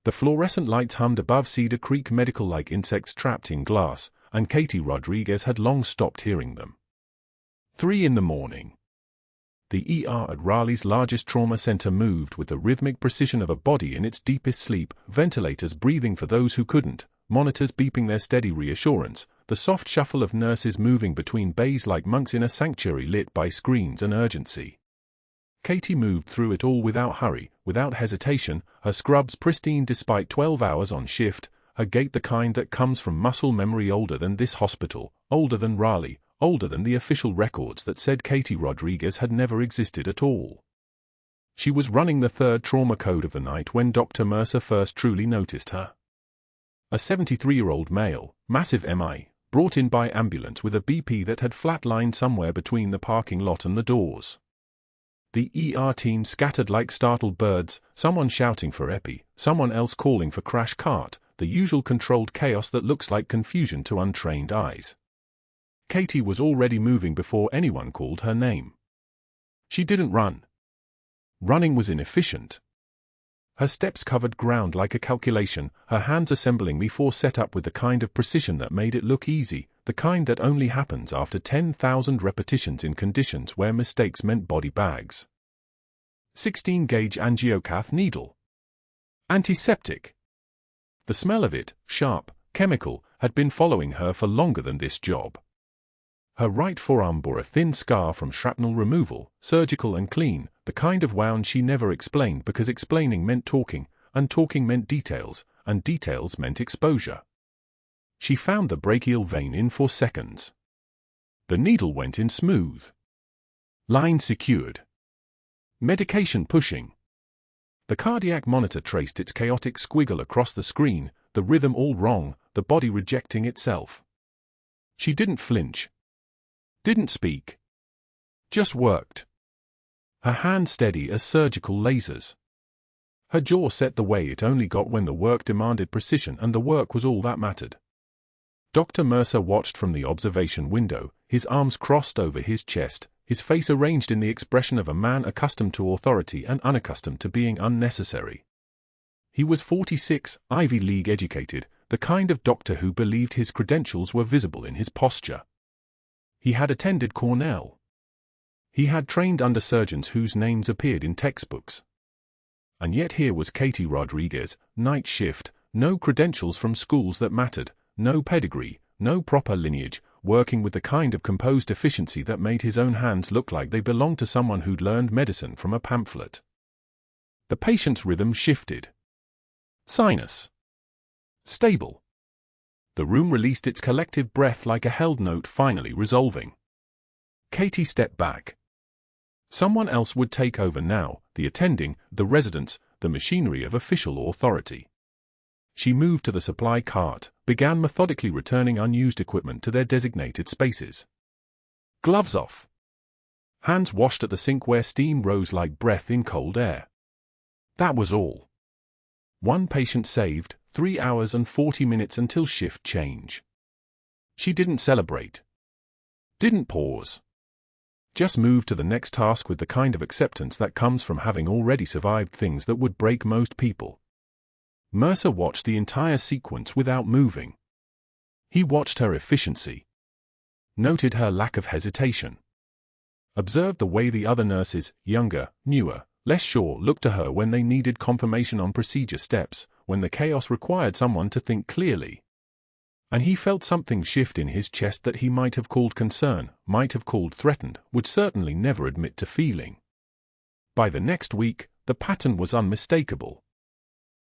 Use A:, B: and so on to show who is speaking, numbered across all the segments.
A: The fluorescent lights hummed above Cedar Creek Medical like insects trapped in glass, and Katie Rodriguez had long stopped hearing them. 3 in the morning. The ER at Raleigh's largest trauma center moved with the rhythmic precision of a body in its deepest sleep, ventilators breathing for those who couldn't, monitors beeping their steady reassurance, the soft shuffle of nurses moving between bays like monks in a sanctuary lit by screens and urgency. Katie moved through it all without hurry, without hesitation, her scrubs pristine despite 12 hours on shift, her gait the kind that comes from muscle memory older than this hospital, older than Raleigh, older than the official records that said Katie Rodriguez had never existed at all. She was running the third trauma code of the night when Dr. Mercer first truly noticed her. A 73-year-old male, massive MI, brought in by ambulance with a BP that had flatlined somewhere between the parking lot and the doors. The ER team scattered like startled birds, someone shouting for epi, someone else calling for crash cart, the usual controlled chaos that looks like confusion to untrained eyes. Katie was already moving before anyone called her name. She didn't run. Running was inefficient. Her steps covered ground like a calculation, her hands assembling before set up with the kind of precision that made it look easy, the kind that only happens after 10,000 repetitions in conditions where mistakes meant body bags. 16-gauge angiocath needle. Antiseptic. The smell of it, sharp, chemical, had been following her for longer than this job. Her right forearm bore a thin scar from shrapnel removal, surgical and clean, the kind of wound she never explained because explaining meant talking, and talking meant details, and details meant exposure. She found the brachial vein in 4 seconds. The needle went in smooth. Line secured. Medication pushing. The cardiac monitor traced its chaotic squiggle across the screen, the rhythm all wrong, the body rejecting itself. She didn't flinch. Didn't speak. Just worked. Her hands steady as surgical lasers. Her jaw set the way it only got when the work demanded precision and the work was all that mattered. Dr. Mercer watched from the observation window, his arms crossed over his chest, his face arranged in the expression of a man accustomed to authority and unaccustomed to being unnecessary. He was 46, Ivy League educated, the kind of doctor who believed his credentials were visible in his posture. He had attended Cornell. He had trained under surgeons whose names appeared in textbooks. And yet here was Katie Rodriguez, night shift, no credentials from schools that mattered, no pedigree, no proper lineage, working with the kind of composed efficiency that made his own hands look like they belonged to someone who'd learned medicine from a pamphlet. The patient's rhythm shifted. Sinus. Stable. The room released its collective breath like a held note finally resolving. Katie stepped back. Someone else would take over now, the attending, the residents, the machinery of official authority. She moved to the supply cart, began methodically returning unused equipment to their designated spaces. Gloves off. Hands washed at the sink where steam rose like breath in cold air. That was all. 1 patient saved, 3 hours and 40 minutes until shift change. She didn't celebrate. Didn't pause. Just moved to the next task with the kind of acceptance that comes from having already survived things that would break most people. Mercer watched the entire sequence without moving. He watched her efficiency. Noted her lack of hesitation. Observed the way the other nurses, younger, newer, less sure, looked to her when they needed confirmation on procedure steps, when the chaos required someone to think clearly. And he felt something shift in his chest that he might have called concern, might have called threatened, would certainly never admit to feeling. By the next week, the pattern was unmistakable.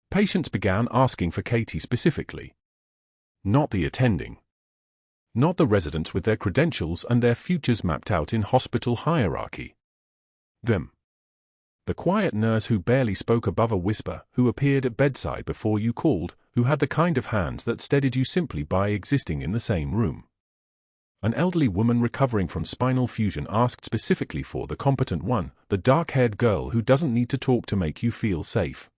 A: Patients began asking for Katie specifically. Not the attending. Not the residents with their credentials and their futures mapped out in hospital hierarchy. Them. The quiet nurse who barely spoke above a whisper, who appeared at bedside before you called, who had the kind of hands that steadied you simply by existing in the same room. An elderly woman recovering from spinal fusion asked specifically for the competent one, the dark-haired girl who doesn't need to talk to make you feel safe.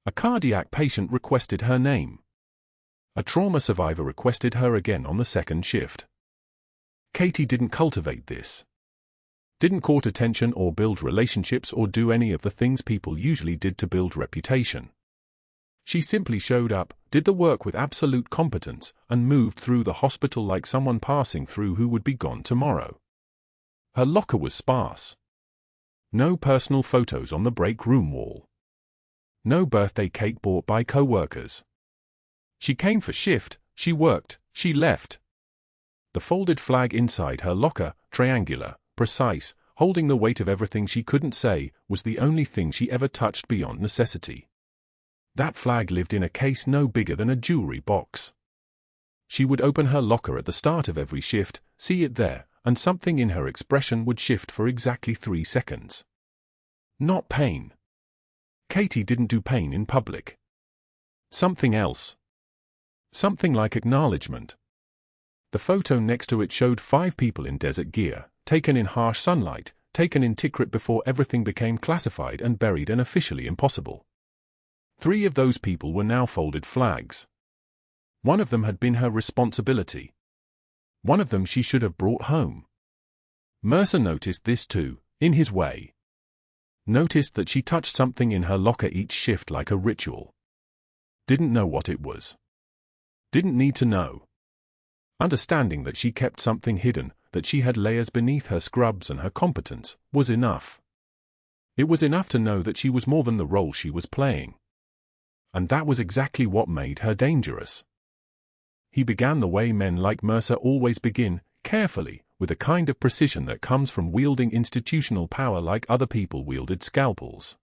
A: A cardiac patient requested her name. A trauma survivor requested her again on the second shift. Katie didn't cultivate this. Didn't court attention or build relationships or do any of the things people usually did to build reputation. She simply showed up, did the work with absolute competence, and moved through the hospital like someone passing through who would be gone tomorrow. Her locker was sparse. No personal photos on the break room wall. No birthday cake bought by co-workers. She came for shift, she worked, she left. The folded flag inside her locker, triangular, precise, holding the weight of everything she couldn't say, was the only thing she ever touched beyond necessity. That flag lived in a case no bigger than a jewelry box. She would open her locker at the start of every shift, see it there, and something in her expression would shift for exactly 3 seconds. Not pain. Katie didn't do pain in public. Something else. Something like acknowledgement. The photo next to it showed 5 people in desert gear, taken in harsh sunlight, taken in Tikrit before everything became classified and buried and officially impossible. 3 of those people were now folded flags. One of them had been her responsibility. One of them she should have brought home. Mercer noticed this too, in his way. Noticed that she touched something in her locker each shift like a ritual. Didn't know what it was. Didn't need to know. Understanding that she kept something hidden, that she had layers beneath her scrubs and her competence, was enough. It was enough to know that she was more than the role she was playing. And that was exactly what made her dangerous. He began the way men like Mercer always begin, carefully, with a kind of precision that comes from wielding institutional power like other people wielded scalpels.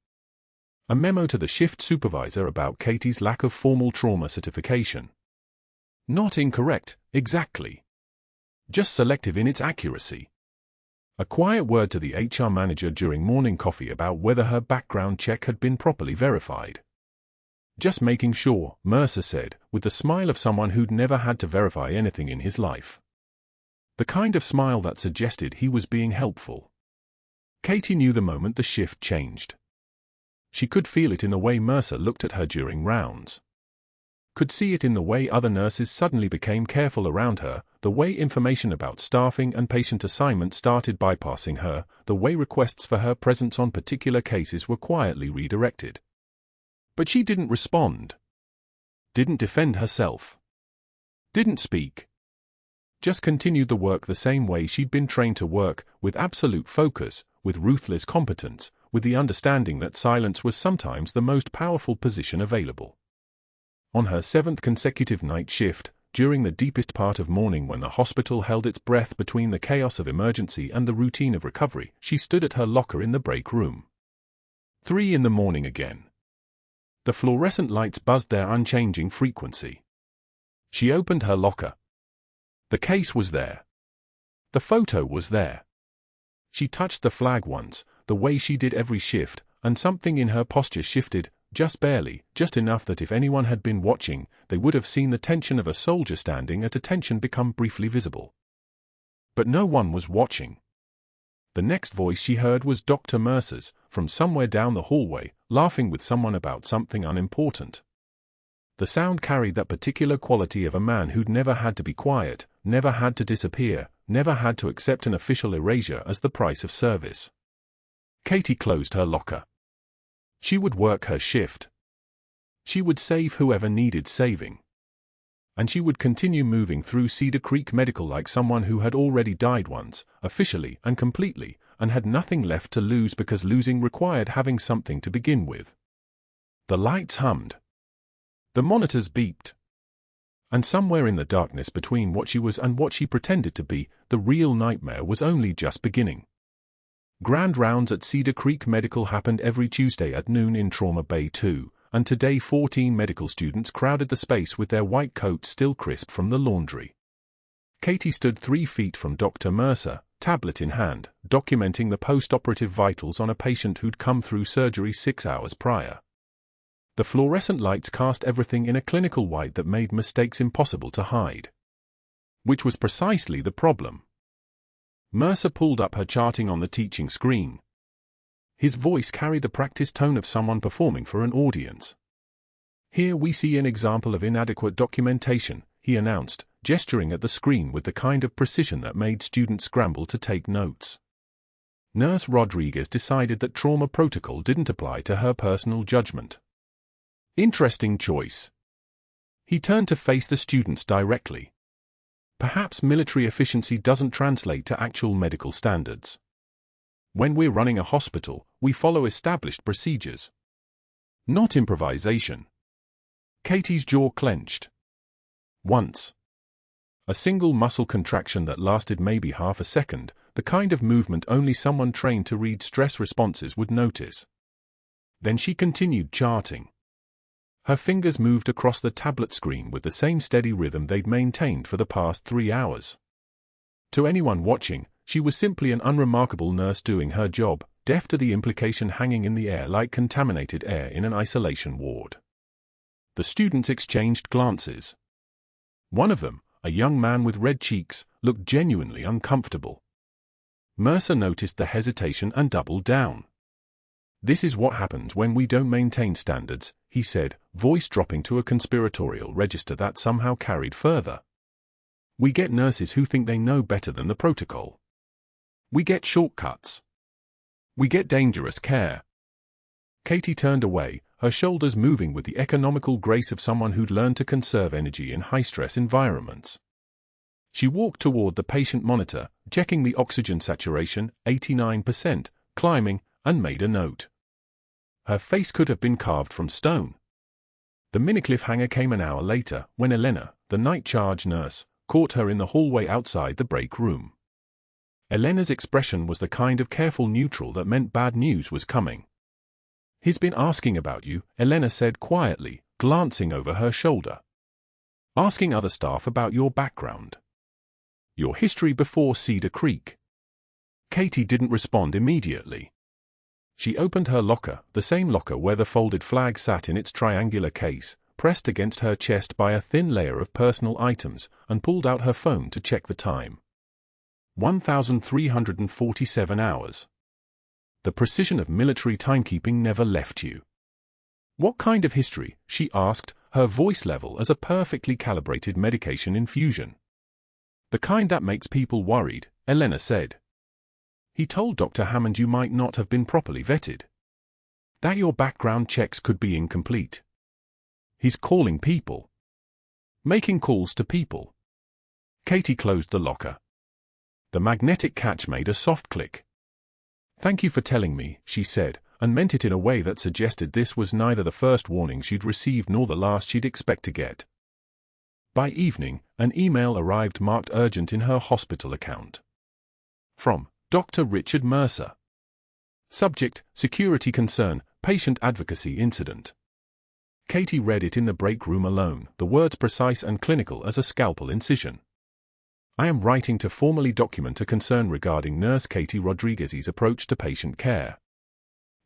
A: A memo to the shift supervisor about Katie's lack of formal trauma certification. Not incorrect, exactly. Just selective in its accuracy. A quiet word to the HR manager during morning coffee about whether her background check had been properly verified. Just making sure, Mercer said, with the smile of someone who'd never had to verify anything in his life. The kind of smile that suggested he was being helpful. Katie knew the moment the shift changed. She could feel it in the way Mercer looked at her during rounds. Could see it in the way other nurses suddenly became careful around her, the way information about staffing and patient assignment started bypassing her, the way requests for her presence on particular cases were quietly redirected. But she didn't respond. Didn't defend herself. Didn't speak. Just continued the work the same way she'd been trained to work, with absolute focus, with ruthless competence, with the understanding that silence was sometimes the most powerful position available. On her 7th consecutive night shift, during the deepest part of morning when the hospital held its breath between the chaos of emergency and the routine of recovery, she stood at her locker in the break room. 3 in the morning again. The fluorescent lights buzzed their unchanging frequency. She opened her locker. The case was there. The photo was there. She touched the flag once, the way she did every shift, and something in her posture shifted, just barely, just enough that if anyone had been watching, they would have seen the tension of a soldier standing at attention become briefly visible. But no one was watching. The next voice she heard was Dr. Mercer's, from somewhere down the hallway, laughing with someone about something unimportant. The sound carried that particular quality of a man who'd never had to be quiet, never had to disappear, never had to accept an official erasure as the price of service. Katie closed her locker. She would work her shift. She would save whoever needed saving. And she would continue moving through Cedar Creek Medical like someone who had already died once, officially and completely, and had nothing left to lose because losing required having something to begin with. The lights hummed. The monitors beeped. And somewhere in the darkness between what she was and what she pretended to be, the real nightmare was only just beginning. Grand rounds at Cedar Creek Medical happened every Tuesday at noon in Trauma Bay 2, and today 14 medical students crowded the space with their white coats still crisp from the laundry. Katie stood 3 feet from Dr. Mercer, tablet in hand, documenting the post-operative vitals on a patient who'd come through surgery 6 hours prior. The fluorescent lights cast everything in a clinical white that made mistakes impossible to hide. Which was precisely the problem. Mercer pulled up her charting on the teaching screen. His voice carried the practiced tone of someone performing for an audience. Here we see an example of inadequate documentation, he announced, gesturing at the screen with the kind of precision that made students scramble to take notes. Nurse Rodriguez decided that trauma protocol didn't apply to her personal judgment. Interesting choice. He turned to face the students directly. Perhaps military efficiency doesn't translate to actual medical standards. When we're running a hospital, we follow established procedures. Not improvisation. Katie's jaw clenched. Once. A single muscle contraction that lasted maybe half a second, the kind of movement only someone trained to read stress responses would notice. Then she continued charting. Her fingers moved across the tablet screen with the same steady rhythm they'd maintained for the past 3 hours. To anyone watching, she was simply an unremarkable nurse doing her job, deaf to the implication hanging in the air like contaminated air in an isolation ward. The students exchanged glances. One of them, a young man with red cheeks, looked genuinely uncomfortable. Mercer noticed the hesitation and doubled down. "This is what happens when we don't maintain standards," he said, voice dropping to a conspiratorial register that somehow carried further. "We get nurses who think they know better than the protocol. We get shortcuts. We get dangerous care." Katie turned away, her shoulders moving with the economical grace of someone who'd learned to conserve energy in high-stress environments. She walked toward the patient monitor, checking the oxygen saturation, 89%, climbing, and made a note. Her face could have been carved from stone. The mini-cliffhanger came an hour later, when Elena, the night charge nurse, caught her in the hallway outside the break room. Elena's expression was the kind of careful neutral that meant bad news was coming. "He's been asking about you," Elena said quietly, glancing over her shoulder. "Asking other staff about your background. Your history before Cedar Creek." Katie didn't respond immediately. She opened her locker, the same locker where the folded flag sat in its triangular case, pressed against her chest by a thin layer of personal items, and pulled out her phone to check the time. 1,347 hours. The precision of military timekeeping never left you. "What kind of history?" she asked, her voice level as a perfectly calibrated medication infusion. "The kind that makes people worried," Elena said. "He told Dr. Hammond you might not have been properly vetted. That your background checks could be incomplete. He's calling people. Making calls to people." Katie closed the locker. The magnetic catch made a soft click. "Thank you for telling me," she said, and meant it in a way that suggested this was neither the first warning she'd received nor the last she'd expect to get. By evening, an email arrived marked urgent in her hospital account. From Dr. Richard Mercer. Subject, security concern, patient advocacy incident. Katie read it in the break room alone, the words precise and clinical as a scalpel incision. "I am writing to formally document a concern regarding Nurse Katie Rodriguez's approach to patient care.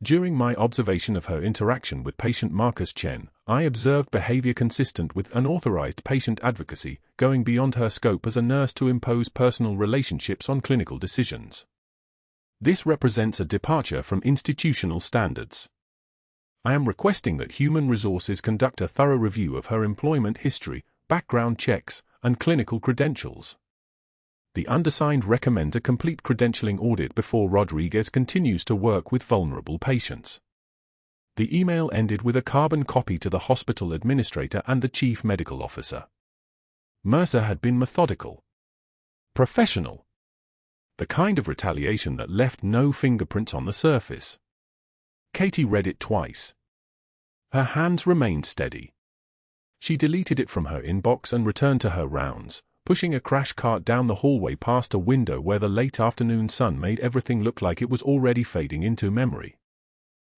A: During my observation of her interaction with patient Marcus Chen, I observed behavior consistent with unauthorized patient advocacy, going beyond her scope as a nurse to impose personal relationships on clinical decisions. This represents a departure from institutional standards. I am requesting that Human Resources conduct a thorough review of her employment history, background checks, and clinical credentials. The undersigned recommends a complete credentialing audit before Rodriguez continues to work with vulnerable patients." The email ended with a carbon copy to the hospital administrator and the chief medical officer. Mercer had been methodical. Professional. The kind of retaliation that left no fingerprints on the surface. Katie read it twice. Her hands remained steady. She deleted it from her inbox and returned to her rounds, pushing a crash cart down the hallway past a window where the late afternoon sun made everything look like it was already fading into memory.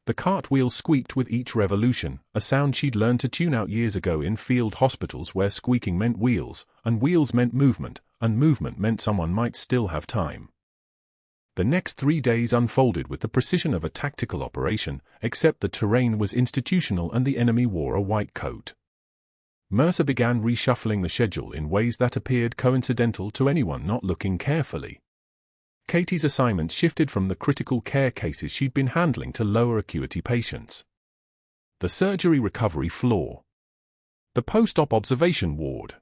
A: The cartwheel squeaked with each revolution, a sound she'd learned to tune out years ago in field hospitals where squeaking meant wheels, and wheels meant movement, and movement meant someone might still have time. The next 3 days unfolded with the precision of a tactical operation, except the terrain was institutional and the enemy wore a white coat. Mercer began reshuffling the schedule in ways that appeared coincidental to anyone not looking carefully. Katie's assignment shifted from the critical care cases she'd been handling to lower acuity patients. The surgery recovery floor. The post-op observation ward.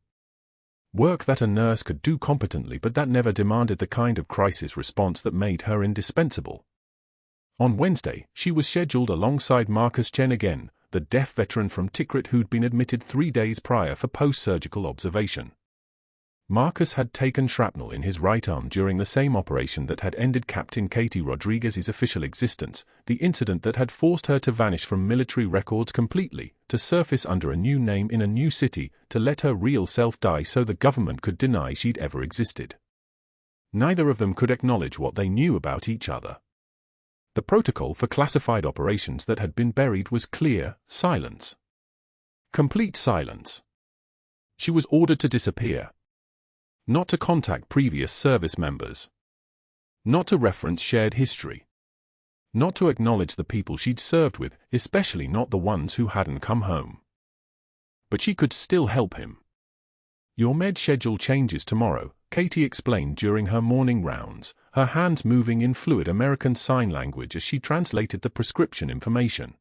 A: Work that a nurse could do competently but that never demanded the kind of crisis response that made her indispensable. On Wednesday, she was scheduled alongside Marcus Chen again, the deaf veteran from Tikrit who'd been admitted 3 days prior for post-surgical observation. Marcus had taken shrapnel in his right arm during the same operation that had ended Captain Katie Rodriguez's official existence, the incident that had forced her to vanish from military records completely, to surface under a new name in a new city, to let her real self die so the government could deny she'd ever existed. Neither of them could acknowledge what they knew about each other. The protocol for classified operations that had been buried was clear: silence. Complete silence. She was ordered to disappear. Not to contact previous service members. Not to reference shared history. Not to acknowledge the people she'd served with, especially not the ones who hadn't come home. But she could still help him. "Your med schedule changes tomorrow," Katie explained during her morning rounds, her hands moving in fluid American Sign Language as she translated the prescription information.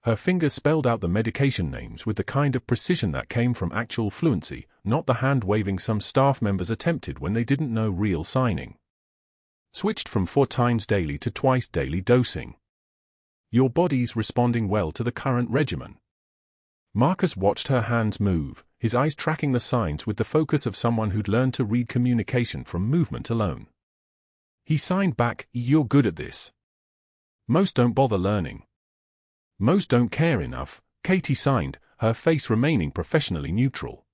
A: Her fingers spelled out the medication names with the kind of precision that came from actual fluency, not the hand-waving some staff members attempted when they didn't know real signing. Switched from 4 times daily to twice daily dosing. Your body's responding well to the current regimen. Marcus watched her hands move, his eyes tracking the signs with the focus of someone who'd learned to read communication from movement alone. He signed back, "You're good at this." "Most don't bother learning." "Most don't care enough," Katie signed, her face remaining professionally neutral.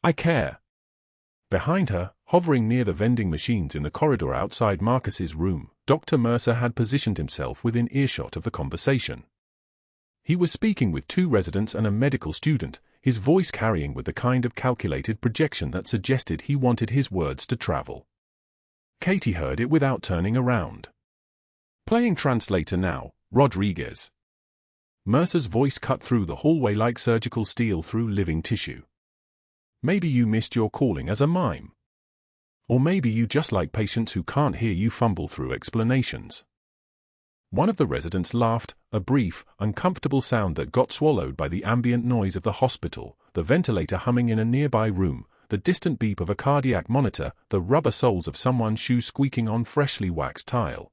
A: "I care." Behind her, hovering near the vending machines in the corridor outside Marcus's room, Dr. Mercer had positioned himself within earshot of the conversation. He was speaking with 2 residents and a medical student, his voice carrying with the kind of calculated projection that suggested he wanted his words to travel. Katie heard it without turning around. "Playing translator now, Rodriguez." Mercer's voice cut through the hallway like surgical steel through living tissue. "Maybe you missed your calling as a mime. Or maybe you just like patients who can't hear you fumble through explanations." One of the residents laughed, a brief, uncomfortable sound that got swallowed by the ambient noise of the hospital, the ventilator humming in a nearby room, the distant beep of a cardiac monitor, the rubber soles of someone's shoes squeaking on freshly waxed tile.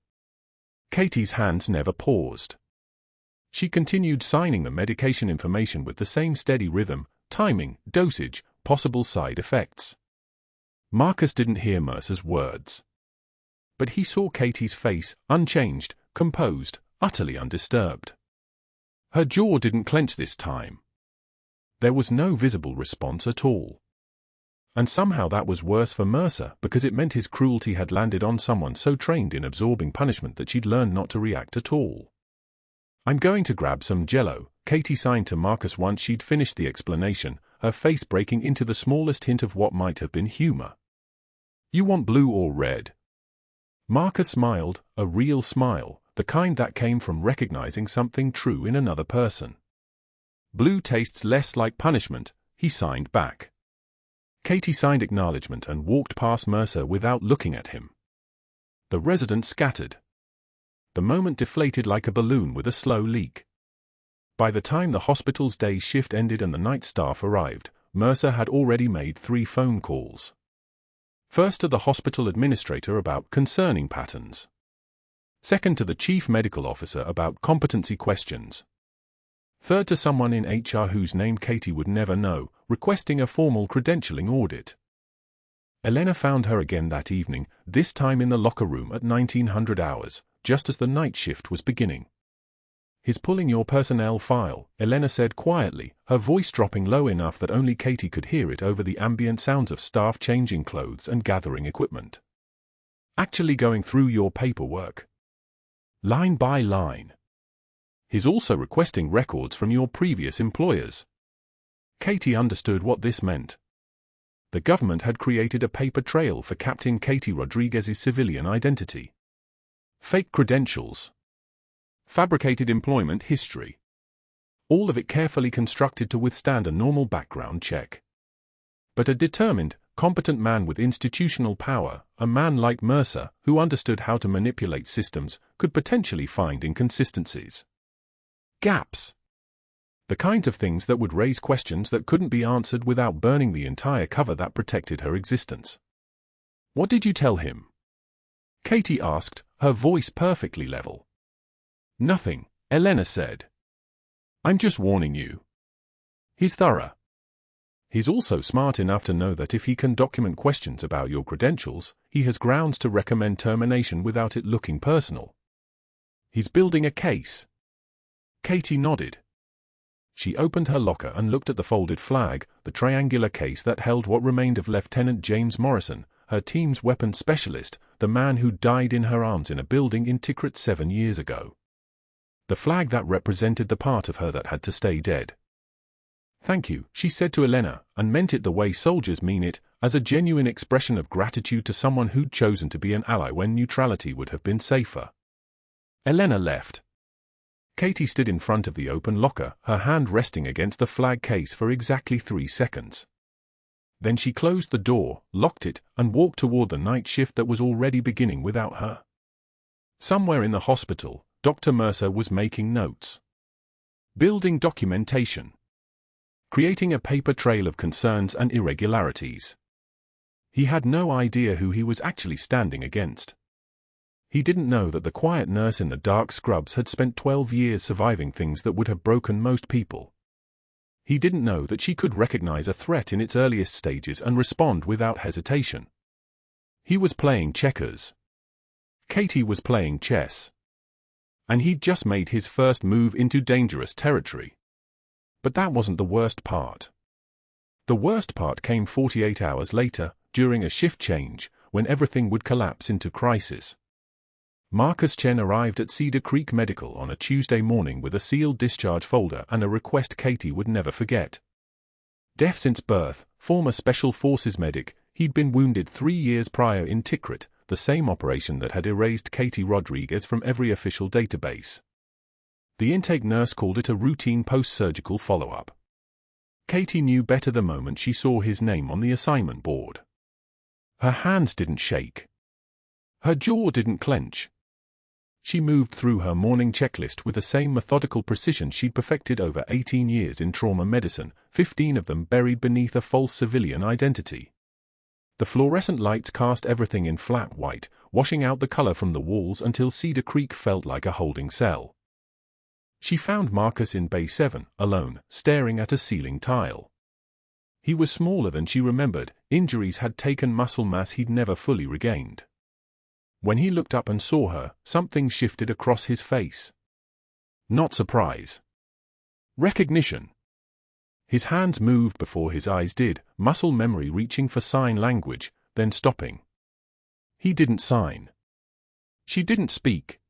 A: Katie's hands never paused. She continued signing the medication information with the same steady rhythm, timing, dosage, possible side effects. Marcus didn't hear Mercer's words. But he saw Katie's face, unchanged, composed, utterly undisturbed. Her jaw didn't clench this time. There was no visible response at all. And somehow that was worse for Mercer because it meant his cruelty had landed on someone so trained in absorbing punishment that she'd learned not to react at all. "I'm going to grab some Jell-O," Katie signed to Marcus once she'd finished the explanation, her face breaking into the smallest hint of what might have been humor. "You want blue or red?" Marcus smiled, a real smile, the kind that came from recognizing something true in another person. "Blue tastes less like punishment," he signed back. Katie signed acknowledgement and walked past Mercer without looking at him. The residents scattered. The moment deflated like a balloon with a slow leak. By the time the hospital's day shift ended and the night staff arrived, Mercer had already made 3 phone calls. First to the hospital administrator about concerning patterns. Second to the chief medical officer about competency questions. Third to someone in HR whose name Katie would never know, requesting a formal credentialing audit. Elena found her again that evening, this time in the locker room at 1900 hours, just as the night shift was beginning. "He's pulling your personnel file," Elena said quietly, her voice dropping low enough that only Katie could hear it over the ambient sounds of staff changing clothes and gathering equipment. "Actually going through your paperwork. Line by line. He's also requesting records from your previous employers." Katie understood what this meant. The government had created a paper trail for Captain Katie Rodriguez's civilian identity. Fake credentials. Fabricated employment history. All of it carefully constructed to withstand a normal background check. But a determined, competent man with institutional power, a man like Mercer, who understood how to manipulate systems, could potentially find inconsistencies. Gaps. The kinds of things that would raise questions that couldn't be answered without burning the entire cover that protected her existence. "What did you tell him?" Katie asked, her voice perfectly level. "Nothing," Elena said. I'm just warning you. He's thorough. He's also smart enough to know that if he can document questions about your credentials, he has grounds to recommend termination without it looking personal. He's building a case. Katie nodded. She opened her locker and looked at the folded flag, the triangular case that held what remained of Lieutenant James Morrison, her team's weapons specialist, the man who died in her arms in a building in Tikrit 7 years ago. The flag that represented the part of her that had to stay dead. "Thank you," she said to Elena, and meant it the way soldiers mean it, as a genuine expression of gratitude to someone who'd chosen to be an ally when neutrality would have been safer. Elena left. Katie stood in front of the open locker, her hand resting against the flag case for exactly 3 seconds. Then she closed the door, locked it, and walked toward the night shift that was already beginning without her. Somewhere in the hospital, Dr. Mercer was making notes. Building documentation. Creating a paper trail of concerns and irregularities. He had no idea who he was actually standing against. He didn't know that the quiet nurse in the dark scrubs had spent 12 years surviving things that would have broken most people. He didn't know that she could recognize a threat in its earliest stages and respond without hesitation. He was playing checkers. Katie was playing chess. And he'd just made his first move into dangerous territory. But that wasn't the worst part. The worst part came 48 hours later, during a shift change, when everything would collapse into crisis. Marcus Chen arrived at Cedar Creek Medical on a Tuesday morning with a sealed discharge folder and a request Katie would never forget. Deaf since birth, former Special Forces medic, he'd been wounded 3 years prior in Tikrit, the same operation that had erased Katie Rodriguez from every official database. The intake nurse called it a routine post-surgical follow-up. Katie knew better the moment she saw his name on the assignment board. Her hands didn't shake. Her jaw didn't clench. She moved through her morning checklist with the same methodical precision she'd perfected over 18 years in trauma medicine, 15 of them buried beneath a false civilian identity. The fluorescent lights cast everything in flat white, washing out the color from the walls until Cedar Creek felt like a holding cell. She found Marcus in Bay 7, alone, staring at a ceiling tile. He was smaller than she remembered, injuries had taken muscle mass he'd never fully regained. When he looked up and saw her, something shifted across his face. Not surprise. Recognition. His hands moved before his eyes did, muscle memory reaching for sign language, then stopping. He didn't sign. She didn't speak.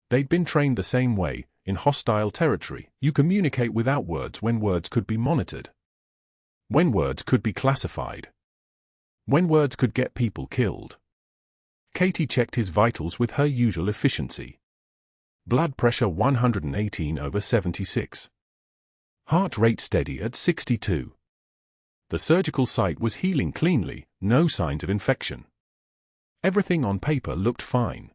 A: They'd been trained the same way. In hostile territory, you communicate without words when words could be monitored. When words could be classified. When words could get people killed. Katie checked his vitals with her usual efficiency. Blood pressure 118/76. Heart rate steady at 62. The surgical site was healing cleanly, no signs of infection. Everything on paper looked fine.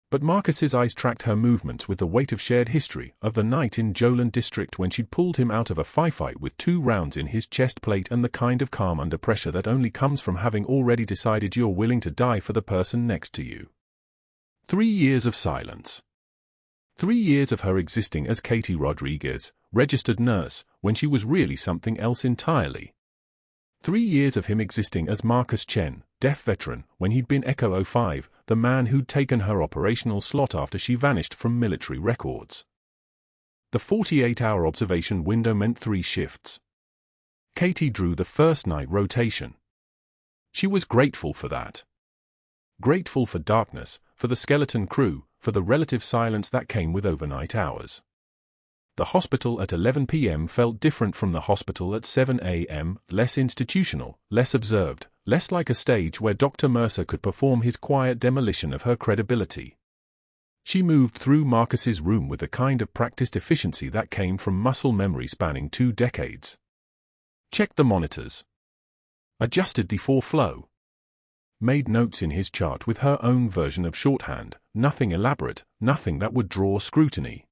A: But Marcus's eyes tracked her movements with the weight of shared history of the night in Jolan district when she'd pulled him out of a firefight with 2 rounds in his chest plate and the kind of calm under pressure that only comes from having already decided you're willing to die for the person next to you. 3 years of silence. 3 years of her existing as Katie Rodriguez, registered nurse, when she was really something else entirely. 3 years of him existing as Marcus Chen, deaf veteran, when he'd been Echo 05, the man who'd taken her operational slot after she vanished from military records. The 48-hour observation window meant 3 shifts. Katie drew the first night rotation. She was grateful for that. Grateful for darkness, for the skeleton crew, for the relative silence that came with overnight hours. The hospital at 11 p.m. felt different from the hospital at 7 a.m., less institutional, less observed, less like a stage where Dr. Mercer could perform his quiet demolition of her credibility. She moved through Marcus's room with the kind of practiced efficiency that came from muscle memory spanning 2 decades. Checked the monitors. Adjusted the flow. Made notes in his chart with her own version of shorthand, nothing elaborate, nothing that would draw scrutiny.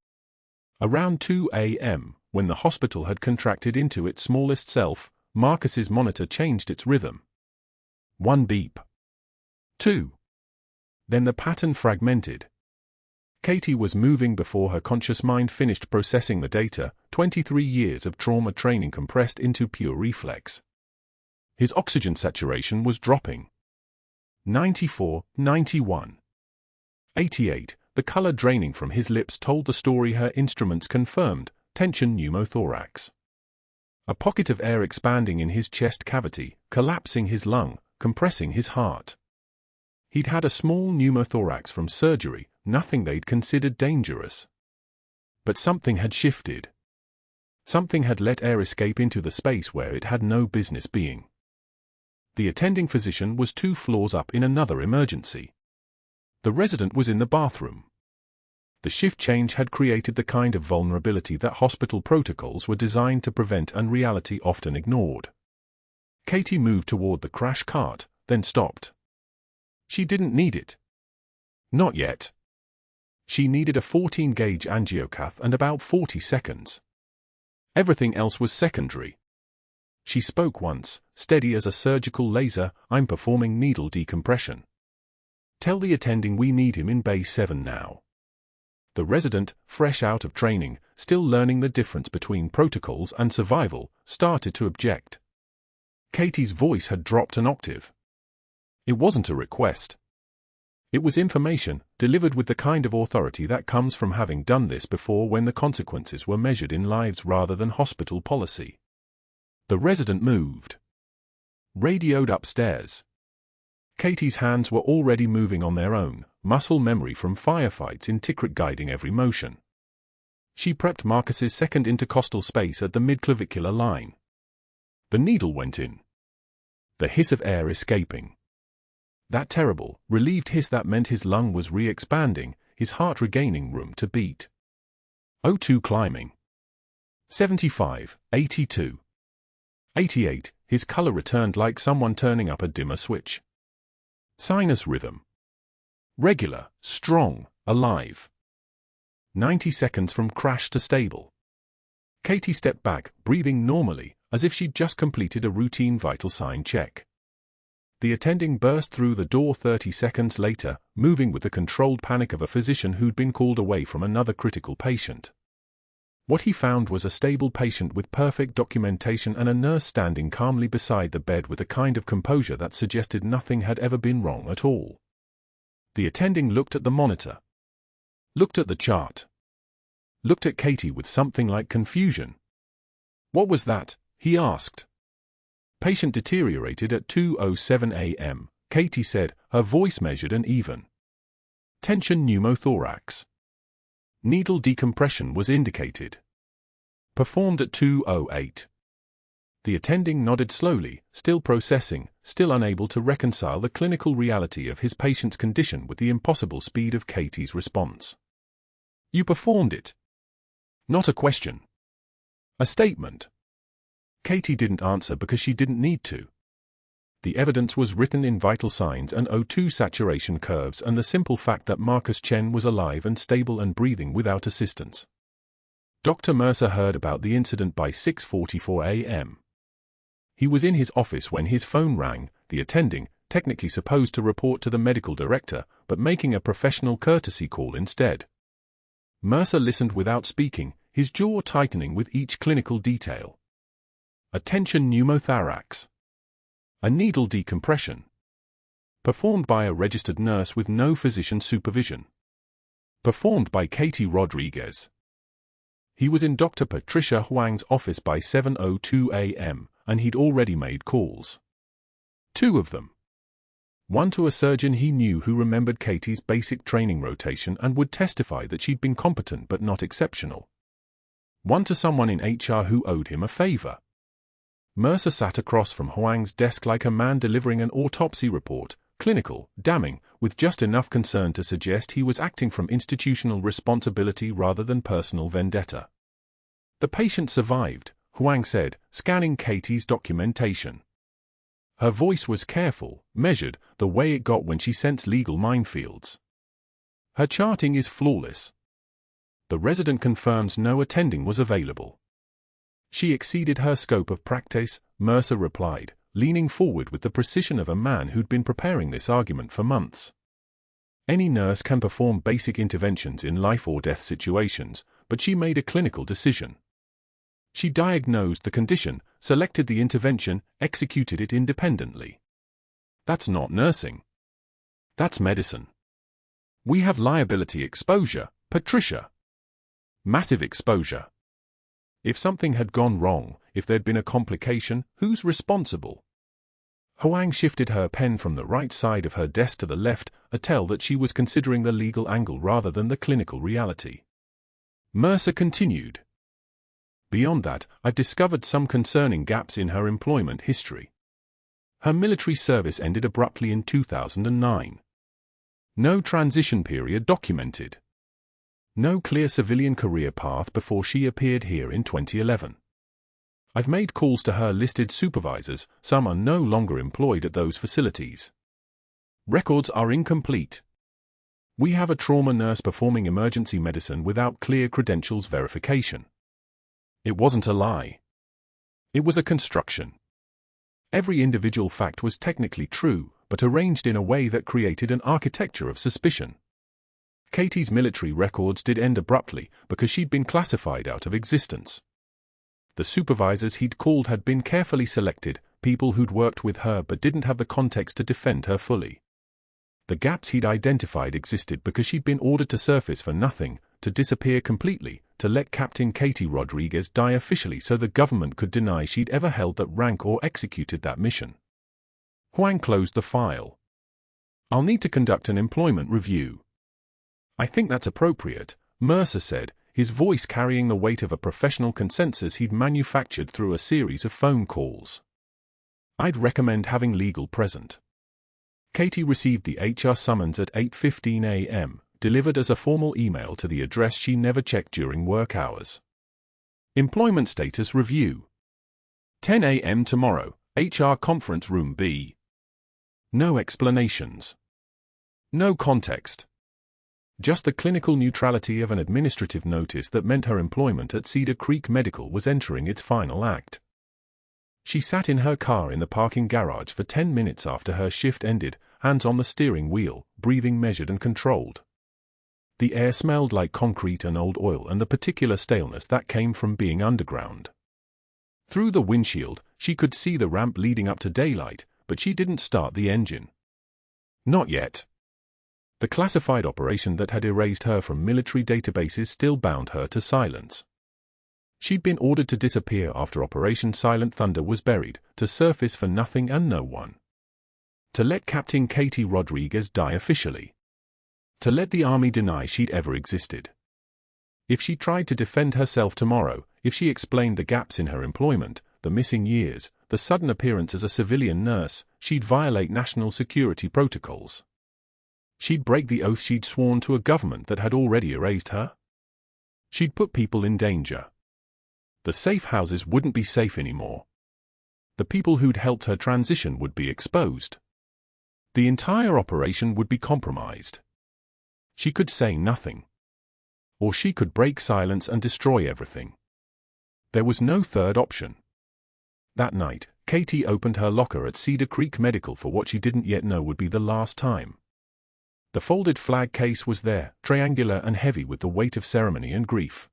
A: Around 2 a.m., when the hospital had contracted into its smallest self, Marcus's monitor changed its rhythm. 1 beep. 2. Then the pattern fragmented. Katie was moving before her conscious mind finished processing the data, 23 years of trauma training compressed into pure reflex. His oxygen saturation was dropping. 94, 91. 88. The color draining from his lips told the story her instruments confirmed: tension pneumothorax. A pocket of air expanding in his chest cavity, collapsing his lung, compressing his heart. He'd had a small pneumothorax from surgery, nothing they'd considered dangerous. But something had shifted. Something had let air escape into the space where it had no business being. The attending physician was 2 floors up in another emergency. The resident was in the bathroom. The shift change had created the kind of vulnerability that hospital protocols were designed to prevent and reality often ignored. Katie moved toward the crash cart, then stopped. She didn't need it. Not yet. She needed a 14-gauge angiocath and about 40 seconds. Everything else was secondary. She spoke once, steady as a surgical laser, "I'm performing needle decompression. Tell the attending we need him in Bay 7 now." The resident, fresh out of training, still learning the difference between protocols and survival, started to object. Katie's voice had dropped an octave. It wasn't a request. It was information, delivered with the kind of authority that comes from having done this before when the consequences were measured in lives rather than hospital policy. The resident moved. Radioed upstairs. Katie's hands were already moving on their own, muscle memory from firefights in Cedar Creek guiding every motion. She prepped Marcus's second intercostal space at the midclavicular line. The needle went in. The hiss of air escaping. That terrible, relieved hiss that meant his lung was re-expanding, his heart regaining room to beat. O2 climbing. 75, 82. 88, his color returned like someone turning up a dimmer switch. Sinus rhythm. Regular, strong, alive. 90 seconds from crash to stable. Katie stepped back, breathing normally, as if she'd just completed a routine vital sign check. The attending burst through the door 30 seconds later, moving with the controlled panic of a physician who'd been called away from another critical patient. What he found was a stable patient with perfect documentation and a nurse standing calmly beside the bed with a kind of composure that suggested nothing had ever been wrong at all. The attending looked at the monitor. Looked at the chart. Looked at Katie with something like confusion. "What was that?" he asked. "Patient deteriorated at 2:07 a.m., Katie said, her voice measured and even. Tension pneumothorax. Needle decompression was indicated. Performed at 2:08. The attending nodded slowly, still processing, still unable to reconcile the clinical reality of his patient's condition with the impossible speed of Katie's response. "You performed it." Not a question. A statement. Katie didn't answer because she didn't need to. The evidence was written in vital signs and O2 saturation curves and the simple fact that Marcus Chen was alive and stable and breathing without assistance. Dr. Mercer heard about the incident by 6:44 a.m. He was in his office when his phone rang, the attending, technically supposed to report to the medical director, but making a professional courtesy call instead. Mercer listened without speaking, his jaw tightening with each clinical detail. A tension pneumothorax. A needle decompression. Performed by a registered nurse with no physician supervision. Performed by Katie Rodriguez. He was in Dr. Patricia Huang's office by 7:02 a.m., and he'd already made calls. 2 of them. One to a surgeon he knew who remembered Katie's basic training rotation and would testify that she'd been competent but not exceptional. One to someone in HR who owed him a favor. Mercer sat across from Huang's desk like a man delivering an autopsy report, clinical, damning, with just enough concern to suggest he was acting from institutional responsibility rather than personal vendetta. "The patient survived," Huang said, scanning Katie's documentation. Her voice was careful, measured, the way it got when she sensed legal minefields. "Her charting is flawless. The resident confirms no attending was available." "She exceeded her scope of practice," Mercer replied, leaning forward with the precision of a man who'd been preparing this argument for months. Any nurse can perform basic interventions in life or death situations, but she made a clinical decision. She diagnosed the condition, selected the intervention, executed it independently. That's not nursing. That's medicine. We have liability exposure, Patricia. Massive exposure. If something had gone wrong, if there'd been a complication, who's responsible? Huang shifted her pen from the right side of her desk to the left, a tell that she was considering the legal angle rather than the clinical reality. Mercer continued. Beyond that, I've discovered some concerning gaps in her employment history. Her military service ended abruptly in 2009. No transition period documented. No clear civilian career path before she appeared here in 2011. I've made calls to her listed supervisors, some are no longer employed at those facilities. Records are incomplete. We have a trauma nurse performing emergency medicine without clear credentials verification. It wasn't a lie. It was a construction. Every individual fact was technically true, but arranged in a way that created an architecture of suspicion. Katie's military records did end abruptly because she'd been classified out of existence. The supervisors he'd called had been carefully selected, people who'd worked with her but didn't have the context to defend her fully. The gaps he'd identified existed because she'd been ordered to surface for nothing, to disappear completely, to let Captain Katie Rodriguez die officially so the government could deny she'd ever held that rank or executed that mission. Huang closed the file. I'll need to conduct an employment review. I think that's appropriate, Mercer said, his voice carrying the weight of a professional consensus he'd manufactured through a series of phone calls. I'd recommend having legal present. Katie received the HR summons at 8:15 a.m., delivered as a formal email to the address she never checked during work hours. Employment status review. 10 a.m. tomorrow, HR conference room B. No explanations. No context. Just the clinical neutrality of an administrative notice that meant her employment at Cedar Creek Medical was entering its final act. She sat in her car in the parking garage for 10 minutes after her shift ended, hands on the steering wheel, breathing measured and controlled. The air smelled like concrete and old oil and the particular staleness that came from being underground. Through the windshield, she could see the ramp leading up to daylight, but she didn't start the engine. Not yet. The classified operation that had erased her from military databases still bound her to silence. She'd been ordered to disappear after Operation Silent Thunder was buried, to surface for nothing and no one. To let Captain Katie Rodriguez die officially. To let the army deny she'd ever existed. If she tried to defend herself tomorrow, if she explained the gaps in her employment, the missing years, the sudden appearance as a civilian nurse, she'd violate national security protocols. She'd break the oath she'd sworn to a government that had already erased her. She'd put people in danger. The safe houses wouldn't be safe anymore. The people who'd helped her transition would be exposed. The entire operation would be compromised. She could say nothing. Or she could break silence and destroy everything. There was no third option. That night, Katie opened her locker at Cedar Creek Medical for what she didn't yet know would be the last time. The folded flag case was there, triangular and heavy with the weight of ceremony and grief.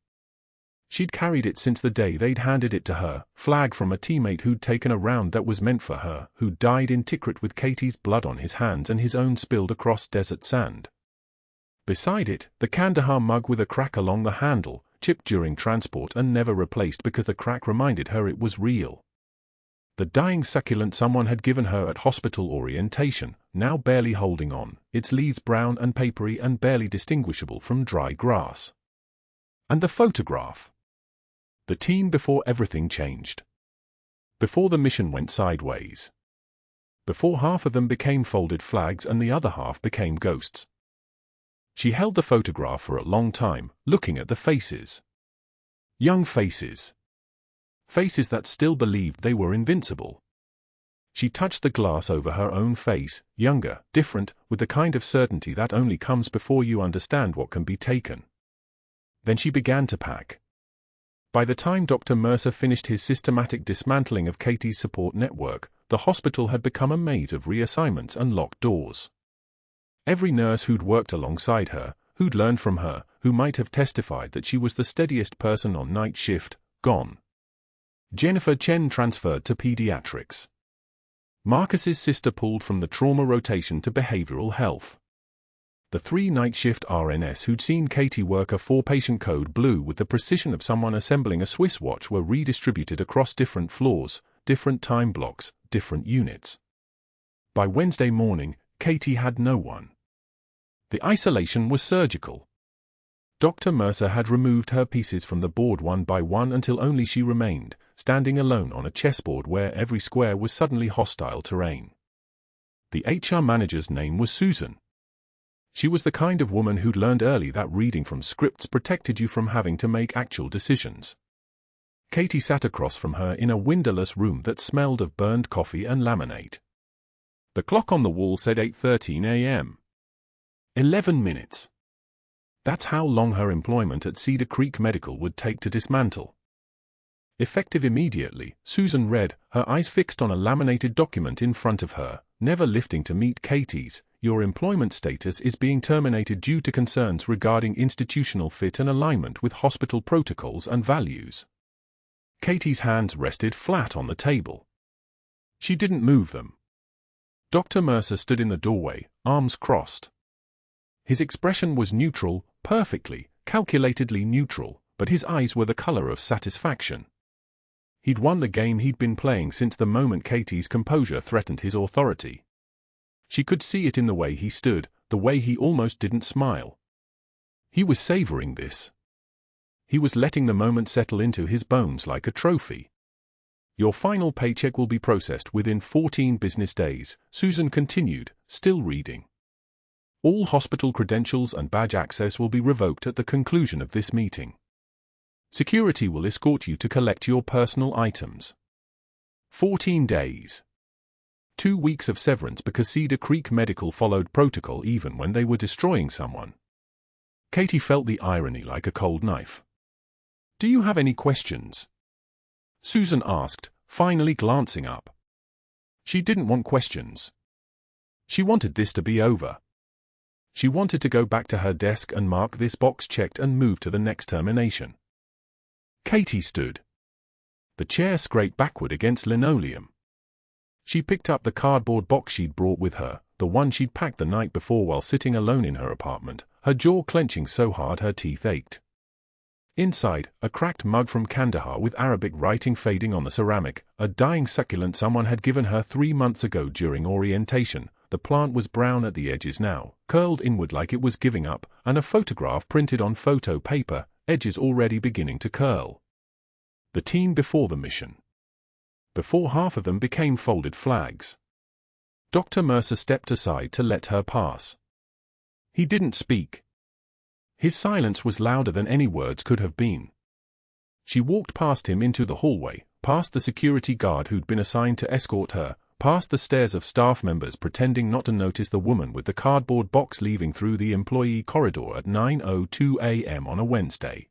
A: She'd carried it since the day they'd handed it to her, flag from a teammate who'd taken a round that was meant for her, who died in Tikrit with Katie's blood on his hands and his own spilled across desert sand. Beside it, the Kandahar mug with a crack along the handle, chipped during transport and never replaced because the crack reminded her it was real. The dying succulent someone had given her at hospital orientation, now barely holding on, its leaves brown and papery and barely distinguishable from dry grass. And the photograph. The team before everything changed. Before the mission went sideways. Before half of them became folded flags and the other half became ghosts. She held the photograph for a long time, looking at the faces. Young faces. Faces that still believed they were invincible. She touched the glass over her own face, younger, different, with the kind of certainty that only comes before you understand what can be taken. Then she began to pack. By the time Dr. Mercer finished his systematic dismantling of Katie's support network, the hospital had become a maze of reassignments and locked doors. Every nurse who'd worked alongside her, who'd learned from her, who might have testified that she was the steadiest person on night shift, gone. Jennifer Chen transferred to pediatrics. Marcus's sister pulled from the trauma rotation to behavioral health. The 3 night shift RNs who'd seen Katie work a 4-patient code blue with the precision of someone assembling a Swiss watch were redistributed across different floors, different time blocks, different units. By Wednesday morning, Katie had no one. The isolation was surgical. Dr. Mercer had removed her pieces from the board one by one until only she remained, standing alone on a chessboard where every square was suddenly hostile terrain. The HR manager's name was Susan. She was the kind of woman who'd learned early that reading from scripts protected you from having to make actual decisions. Katie sat across from her in a windowless room that smelled of burned coffee and laminate. The clock on the wall said 8:13 a.m. 11 minutes. That's how long her employment at Cedar Creek Medical would take to dismantle. Effective immediately, Susan read, her eyes fixed on a laminated document in front of her, never lifting to meet Katie's. Your employment status is being terminated due to concerns regarding institutional fit and alignment with hospital protocols and values. Katie's hands rested flat on the table. She didn't move them. Dr. Mercer stood in the doorway, arms crossed. His expression was neutral, perfectly, calculatedly neutral, but his eyes were the color of satisfaction. He'd won the game he'd been playing since the moment Katie's composure threatened his authority. She could see it in the way he stood, the way he almost didn't smile. He was savoring this. He was letting the moment settle into his bones like a trophy. Your final paycheck will be processed within 14 business days, Susan continued, still reading. All hospital credentials and badge access will be revoked at the conclusion of this meeting. Security will escort you to collect your personal items. 14 days. 2 weeks of severance because Cedar Creek Medical followed protocol even when they were destroying someone. Katie felt the irony like a cold knife. Do you have any questions? Susan asked, finally glancing up. She didn't want questions. She wanted this to be over. She wanted to go back to her desk and mark this box checked and move to the next termination. Katie stood. The chair scraped backward against linoleum. She picked up the cardboard box she'd brought with her, the one she'd packed the night before while sitting alone in her apartment, her jaw clenching so hard her teeth ached. Inside, a cracked mug from Kandahar with Arabic writing fading on the ceramic, a dying succulent someone had given her 3 months ago during orientation. The plant was brown at the edges now, curled inward like it was giving up, and a photograph printed on photo paper, edges already beginning to curl. The team before the mission. Before half of them became folded flags. Dr. Mercer stepped aside to let her pass. He didn't speak. His silence was louder than any words could have been. She walked past him into the hallway, past the security guard who'd been assigned to escort her, past the stares of staff members pretending not to notice the woman with the cardboard box leaving through the employee corridor at 9:02 a.m. on a Wednesday.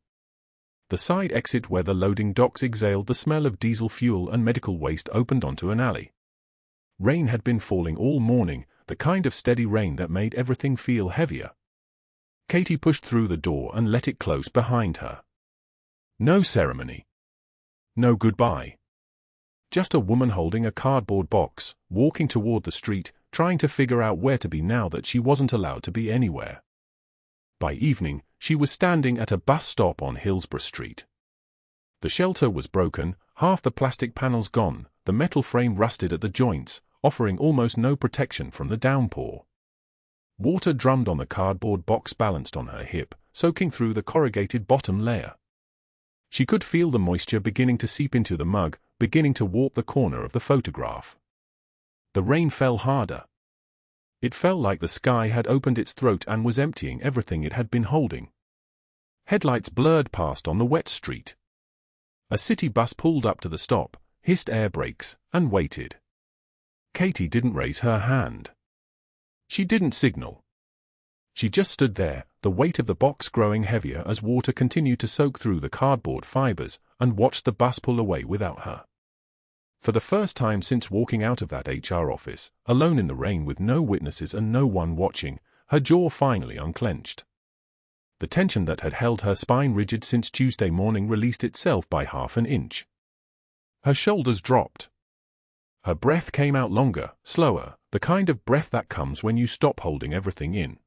A: The side exit where the loading docks exhaled the smell of diesel fuel and medical waste opened onto an alley. Rain had been falling all morning, the kind of steady rain that made everything feel heavier. Katie pushed through the door and let it close behind her. No ceremony. No goodbye. Just a woman holding a cardboard box, walking toward the street, trying to figure out where to be now that she wasn't allowed to be anywhere. By evening, she was standing at a bus stop on Hillsborough Street. The shelter was broken, half the plastic panels gone, the metal frame rusted at the joints, offering almost no protection from the downpour. Water drummed on the cardboard box balanced on her hip, soaking through the corrugated bottom layer. She could feel the moisture beginning to seep into the mug, beginning to warp the corner of the photograph. The rain fell harder. It felt like the sky had opened its throat and was emptying everything it had been holding. Headlights blurred past on the wet street. A city bus pulled up to the stop, hissed air brakes, and waited. Katie didn't raise her hand. She didn't signal. She just stood there, the weight of the box growing heavier as water continued to soak through the cardboard fibers, and watched the bus pull away without her. For the first time since walking out of that HR office, alone in the rain with no witnesses and no one watching, her jaw finally unclenched. The tension that had held her spine rigid since Tuesday morning released itself by half an inch. Her shoulders dropped. Her breath came out longer, slower, the kind of breath that comes when you stop holding everything in.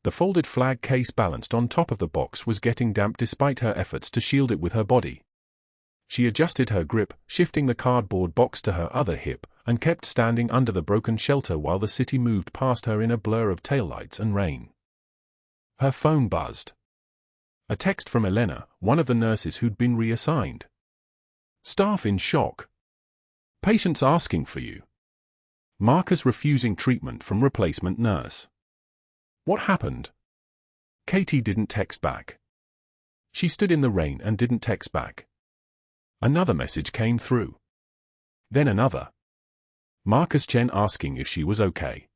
A: The folded flag case balanced on top of the box was getting damp despite her efforts to shield it with her body. She adjusted her grip, shifting the cardboard box to her other hip, and kept standing under the broken shelter while the city moved past her in a blur of taillights and rain. Her phone buzzed. A text from Elena, one of the nurses who'd been reassigned. Staff in shock. Patients asking for you. Marcus refusing treatment from replacement nurse. What happened? Katie didn't text back. She stood in the rain and didn't text back. Another message came through. Then another. Marcus Chen asking if she was okay.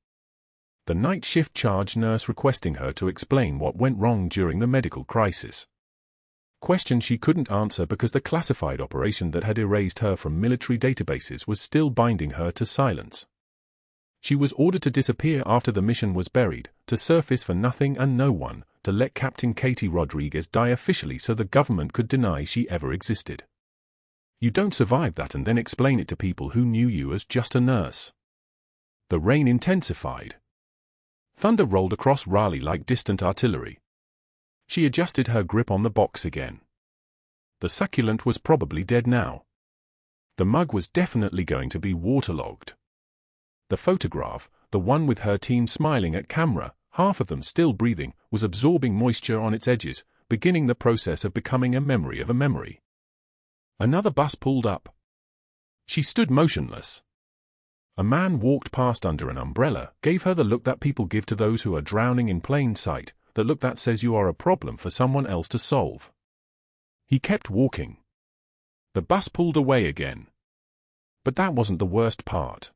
A: The night shift charge nurse requesting her to explain what went wrong during the medical crisis. Question she couldn't answer because the classified operation that had erased her from military databases was still binding her to silence. She was ordered to disappear after the mission was buried, to surface for nothing and no one, to let Captain Katie Rodriguez die officially so the government could deny she ever existed. You don't survive that and then explain it to people who knew you as just a nurse. The rain intensified. Thunder rolled across Raleigh like distant artillery. She adjusted her grip on the box again. The succulent was probably dead now. The mug was definitely going to be waterlogged. The photograph, the one with her team smiling at camera, half of them still breathing, was absorbing moisture on its edges, beginning the process of becoming a memory of a memory. Another bus pulled up. She stood motionless. A man walked past under an umbrella, gave her the look that people give to those who are drowning in plain sight, the look that says you are a problem for someone else to solve. He kept walking. The bus pulled away again. But that wasn't the worst part.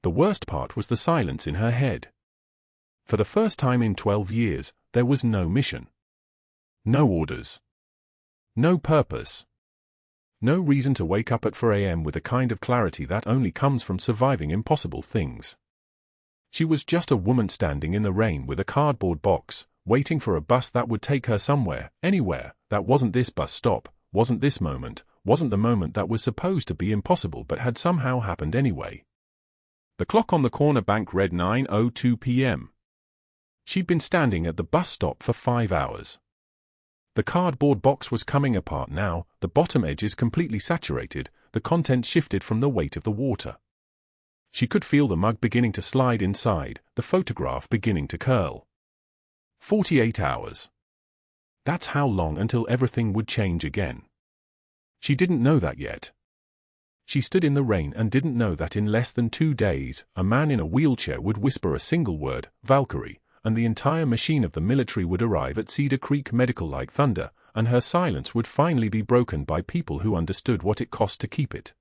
A: The worst part was the silence in her head. For the first time in 12 years, there was no mission. No orders. No purpose. No reason to wake up at 4 a.m. with a kind of clarity that only comes from surviving impossible things. She was just a woman standing in the rain with a cardboard box, waiting for a bus that would take her somewhere, anywhere, that wasn't this bus stop, wasn't this moment, wasn't the moment that was supposed to be impossible but had somehow happened anyway. The clock on the corner bank read 9:02 p.m. She'd been standing at the bus stop for 5 hours. The cardboard box was coming apart now, the bottom edges completely saturated, the content shifted from the weight of the water. She could feel the mug beginning to slide inside, the photograph beginning to curl. 48 hours. That's how long until everything would change again. She didn't know that yet. She stood in the rain and didn't know that in less than 2 days, a man in a wheelchair would whisper a single word, Valkyrie, and the entire machine of the military would arrive at Cedar Creek Medical like thunder, and her silence would finally be broken by people who understood what it cost to keep it.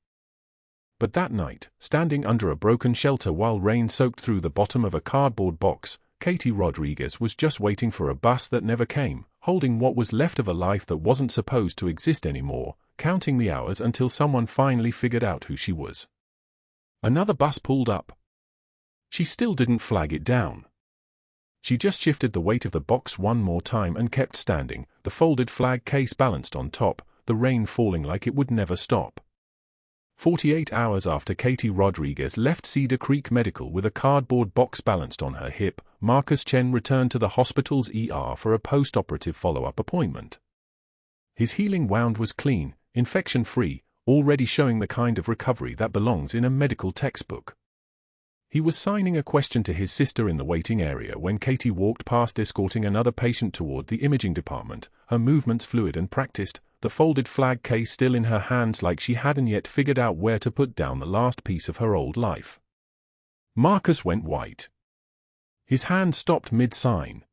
A: But that night, standing under a broken shelter while rain soaked through the bottom of a cardboard box, Katie Rodriguez was just waiting for a bus that never came, holding what was left of a life that wasn't supposed to exist anymore, counting the hours until someone finally figured out who she was. Another bus pulled up. She still didn't flag it down. She just shifted the weight of the box one more time and kept standing, the folded flag case balanced on top, the rain falling like it would never stop. 48 hours after Katie Rodriguez left Cedar Creek Medical with a cardboard box balanced on her hip, Marcus Chen returned to the hospital's ER for a post-operative follow-up appointment. His healing wound was clean, infection-free, already showing the kind of recovery that belongs in a medical textbook. He was signing a question to his sister in the waiting area when Katie walked past escorting another patient toward the imaging department, her movements fluid and practiced, the folded flag case still in her hands like she hadn't yet figured out where to put down the last piece of her old life. Marcus went white. His hand stopped mid-sign.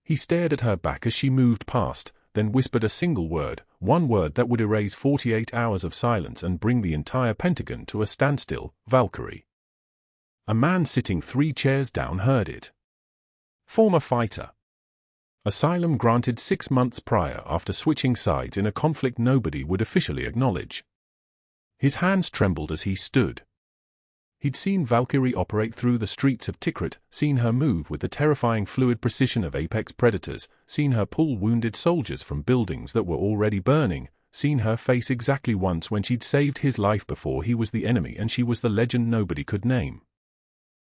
A: He stared at her back as she moved past, then whispered a single word, one word that would erase 48 hours of silence and bring the entire Pentagon to a standstill, Valkyrie. A man sitting 3 chairs down heard it. Former fighter. Asylum granted 6 months prior after switching sides in a conflict nobody would officially acknowledge. His hands trembled as he stood. He'd seen Valkyrie operate through the streets of Tikrit, seen her move with the terrifying fluid precision of apex predators, seen her pull wounded soldiers from buildings that were already burning, seen her face exactly once when she'd saved his life before he was the enemy and she was the legend nobody could name.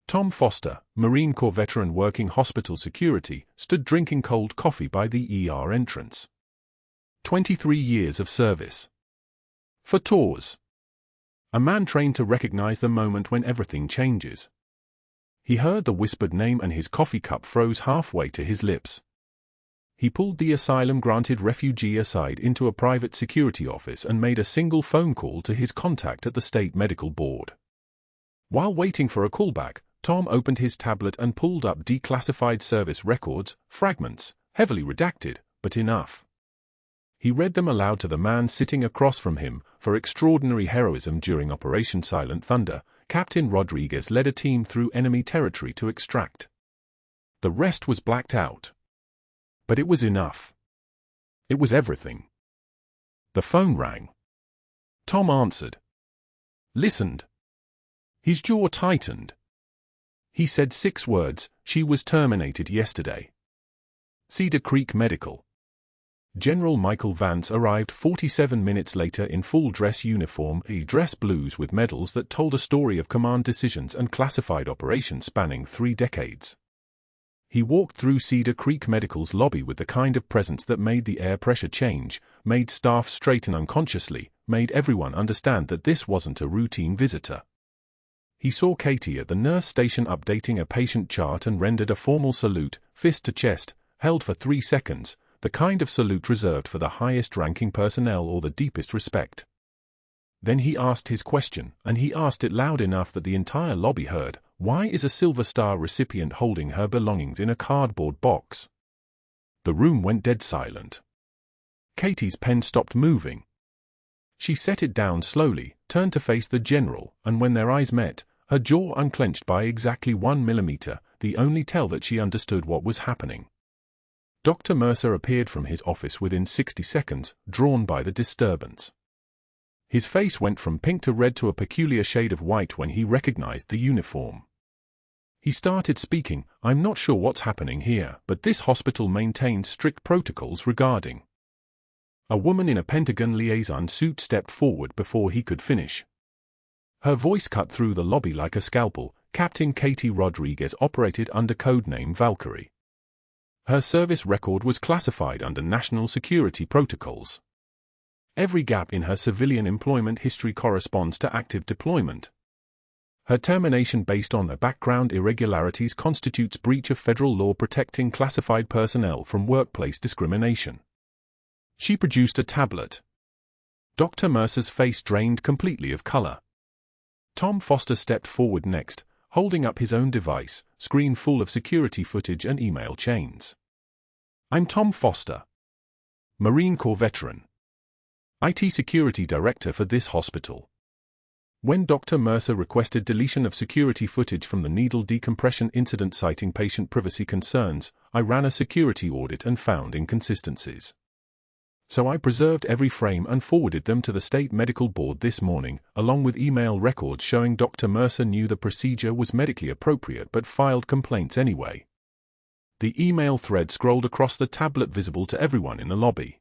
A: Tom Foster, Marine Corps veteran working hospital security, stood drinking cold coffee by the ER entrance. 23 years of service. For tours. A man trained to recognize the moment when everything changes. He heard the whispered name and his coffee cup froze halfway to his lips. He pulled the asylum-granted refugee aside into a private security office and made a single phone call to his contact at the state medical board. While waiting for a callback, Tom opened his tablet and pulled up declassified service records, fragments, heavily redacted, but enough. He read them aloud to the man sitting across from him. For extraordinary heroism during Operation Silent Thunder, Captain Rodriguez led a team through enemy territory to extract. The rest was blacked out. But it was enough. It was everything. The phone rang. Tom answered. Listened. His jaw tightened. He said 6 words: "She was terminated yesterday." Cedar Creek Medical. General Michael Vance arrived 47 minutes later in full dress uniform, dress blues with medals that told a story of command decisions and classified operations spanning 3 decades. He walked through Cedar Creek Medical's lobby with the kind of presence that made the air pressure change, made staff straighten unconsciously, made everyone understand that this wasn't a routine visitor. He saw Katie at the nurse station updating a patient chart and rendered a formal salute, fist to chest, held for 3 seconds, the kind of salute reserved for the highest-ranking personnel or the deepest respect. Then he asked his question, and he asked it loud enough that the entire lobby heard. Why is a Silver Star recipient holding her belongings in a cardboard box? The room went dead silent. Katie's pen stopped moving. She set it down slowly, turned to face the general, and when their eyes met, her jaw unclenched by exactly 1 millimeter, the only tell that she understood what was happening. Dr. Mercer appeared from his office within 60 seconds, drawn by the disturbance. His face went from pink to red to a peculiar shade of white when he recognized the uniform. He started speaking. "I'm not sure what's happening here, but this hospital maintains strict protocols regarding." A woman in a Pentagon liaison suit stepped forward before he could finish. Her voice cut through the lobby like a scalpel. Captain Katie Rodriguez operated under codename Valkyrie. Her service record was classified under national security protocols. Every gap in her civilian employment history corresponds to active deployment. Her termination based on her background irregularities constitutes breach of federal law protecting classified personnel from workplace discrimination. She produced a tablet. Dr. Mercer's face drained completely of color. Tom Foster stepped forward next, holding up his own device, screen full of security footage and email chains. "I'm Tom Foster, Marine Corps veteran, IT security director for this hospital. When Dr. Mercer requested deletion of security footage from the needle decompression incident citing patient privacy concerns, I ran a security audit and found inconsistencies. So I preserved every frame and forwarded them to the state medical board this morning, along with email records showing Dr. Mercer knew the procedure was medically appropriate but filed complaints anyway." The email thread scrolled across the tablet visible to everyone in the lobby.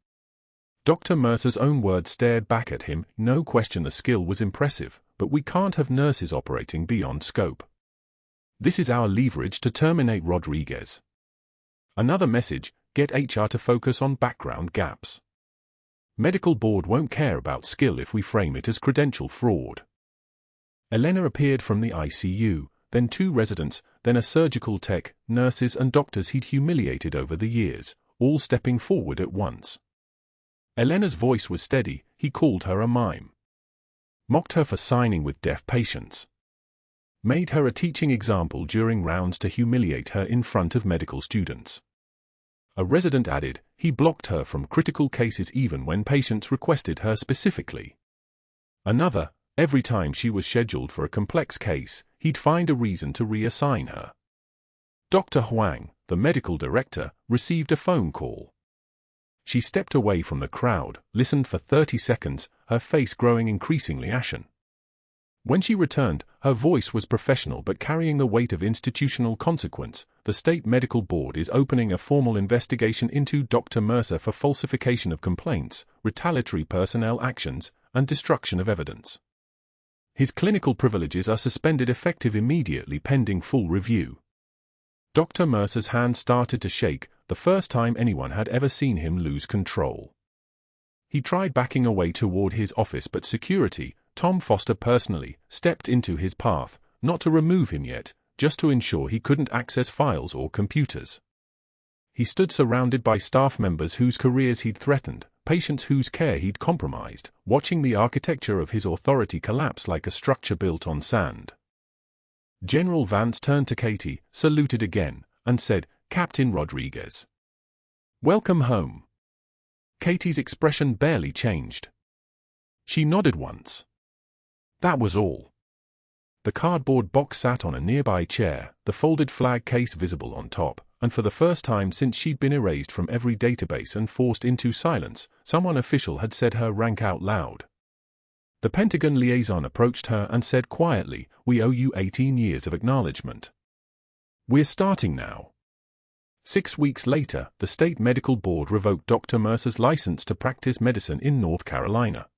A: Dr. Mercer's own words stared back at him. "No question the skill was impressive, but we can't have nurses operating beyond scope. This is our leverage to terminate Rodriguez." Another message: get HR to focus on background gaps. Medical board won't care about skill if we frame it as credential fraud. Elena appeared from the ICU, then 2 residents, then a surgical tech, nurses and doctors he'd humiliated over the years, all stepping forward at once. Elena's voice was steady. He called her a mime. Mocked her for signing with deaf patients. Made her a teaching example during rounds to humiliate her in front of medical students. A resident added, he blocked her from critical cases even when patients requested her specifically. Another, every time she was scheduled for a complex case, he'd find a reason to reassign her. Dr. Huang, the medical director, received a phone call. She stepped away from the crowd, listened for 30 seconds, her face growing increasingly ashen. When she returned, her voice was professional but carrying the weight of institutional consequence. The State Medical Board is opening a formal investigation into Dr. Mercer for falsification of complaints, retaliatory personnel actions, and destruction of evidence. His clinical privileges are suspended effective immediately pending full review. Dr. Mercer's hand started to shake, the first time anyone had ever seen him lose control. He tried backing away toward his office, but security, Tom Foster personally, stepped into his path, not to remove him yet, just to ensure he couldn't access files or computers. He stood surrounded by staff members whose careers he'd threatened, patients whose care he'd compromised, watching the architecture of his authority collapse like a structure built on sand. General Vance turned to Katie, saluted again, and said, "Captain Rodriguez. Welcome home." Katie's expression barely changed. She nodded once. That was all. The cardboard box sat on a nearby chair, the folded flag case visible on top, and for the first time since she'd been erased from every database and forced into silence, someone official had said her rank out loud. The Pentagon liaison approached her and said quietly, "We owe you 18 years of acknowledgement. We're starting now." 6 weeks later, the State Medical Board revoked Dr. Mercer's license to practice medicine in North Carolina.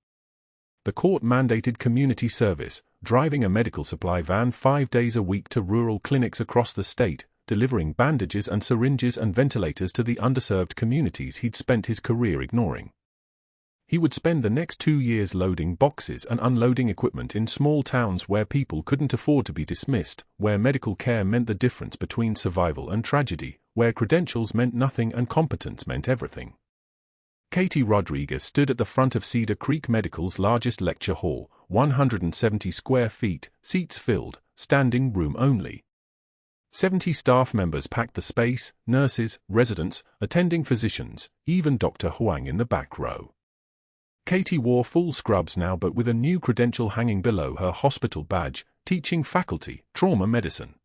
A: The court-mandated community service, driving a medical supply van 5 days a week to rural clinics across the state, delivering bandages and syringes and ventilators to the underserved communities he'd spent his career ignoring. He would spend the next 2 years loading boxes and unloading equipment in small towns where people couldn't afford to be dismissed, where medical care meant the difference between survival and tragedy, where credentials meant nothing and competence meant everything. Katie Rodriguez stood at the front of Cedar Creek Medical's largest lecture hall, 170 square feet, seats filled, standing room only. 70 staff members packed the space, nurses, residents, attending physicians, even Dr. Huang in the back row. Katie wore full scrubs now, but with a new credential hanging below her hospital badge, teaching faculty, trauma medicine.